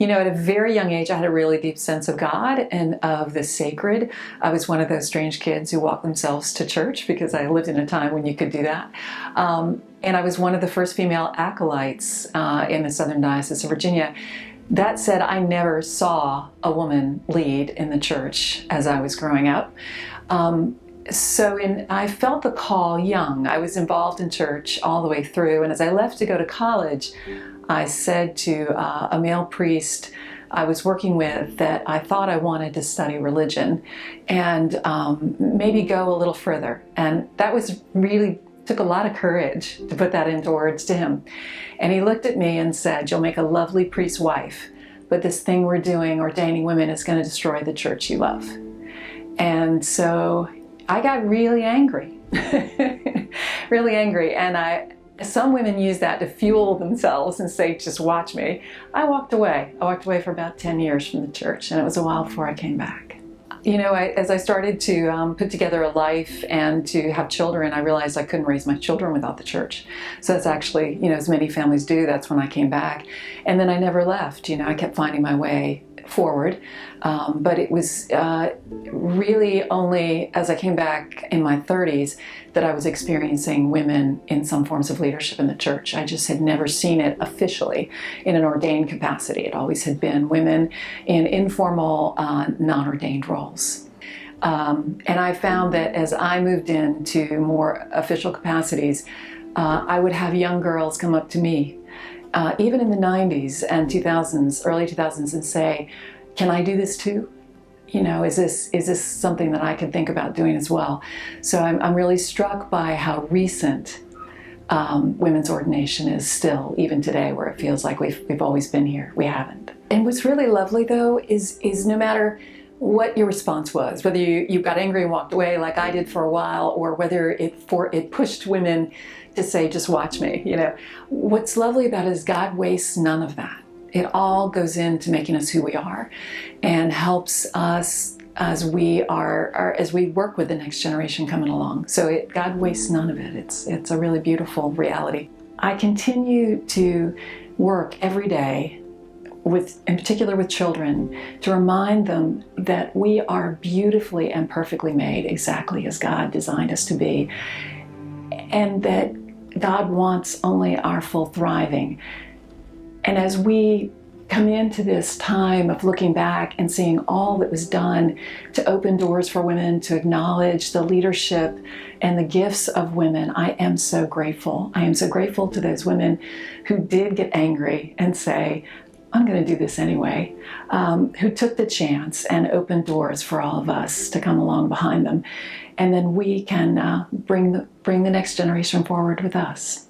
At a very young age, I had a really deep sense of God and of the sacred. I was one of those strange kids who walked themselves to church because I lived in a time when you could do that. And I was one of the first female acolytes in the Southern Diocese of Virginia. That said, I never saw a woman lead in the church as I was growing up. I felt the call young. I was involved in church all the way through. And as I left to go to college, I said to a male priest I was working with that I thought I wanted to study religion and maybe go a little further. And that was really took a lot of courage to put that into words to him. And he looked at me and said, "You'll make a lovely priest's wife, but this thing we're doing, ordaining women, is going to destroy the church you love." And so I got really angry, really angry. And some women use that to fuel themselves and say, "Just watch me." I walked away. I walked away for about 10 years from the church, and it was a while before I came back. As I started to put together a life and to have children, I realized I couldn't raise my children without the church. So that's actually, as many families do, that's when I came back. And then I never left. I kept finding my way forward. But it was really only as I came back in my 30s that I was experiencing women in some forms of leadership in the church. I just had never seen it officially in an ordained capacity. It always had been women in informal, non-ordained roles. And I found that as I moved into more official capacities, I would have young girls come up to me even in the 90s and 2000s, early 2000s, and say, "Can I do this too? Is this something that I can think about doing as well?" So I'm really struck by how recent women's ordination is still, even today, where it feels like we've always been here. We haven't. And what's really lovely, though, is no matter what your response was, whether you got angry and walked away like I did for a while, or whether it pushed women to say, "Just watch me." What's lovely about it is God wastes none of that. It all goes into making us who we are and helps us as we work with the next generation coming along. So God wastes none of it. It's a really beautiful reality. I continue to work every day in particular with children, to remind them that we are beautifully and perfectly made exactly as God designed us to be, and that God wants only our full thriving. And as we come into this time of looking back and seeing all that was done to open doors for women, to acknowledge the leadership and the gifts of women, I am so grateful. I am so grateful to those women who did get angry and say, "I'm going to do this anyway," who took the chance and opened doors for all of us to come along behind them. And then we can bring the next generation forward with us.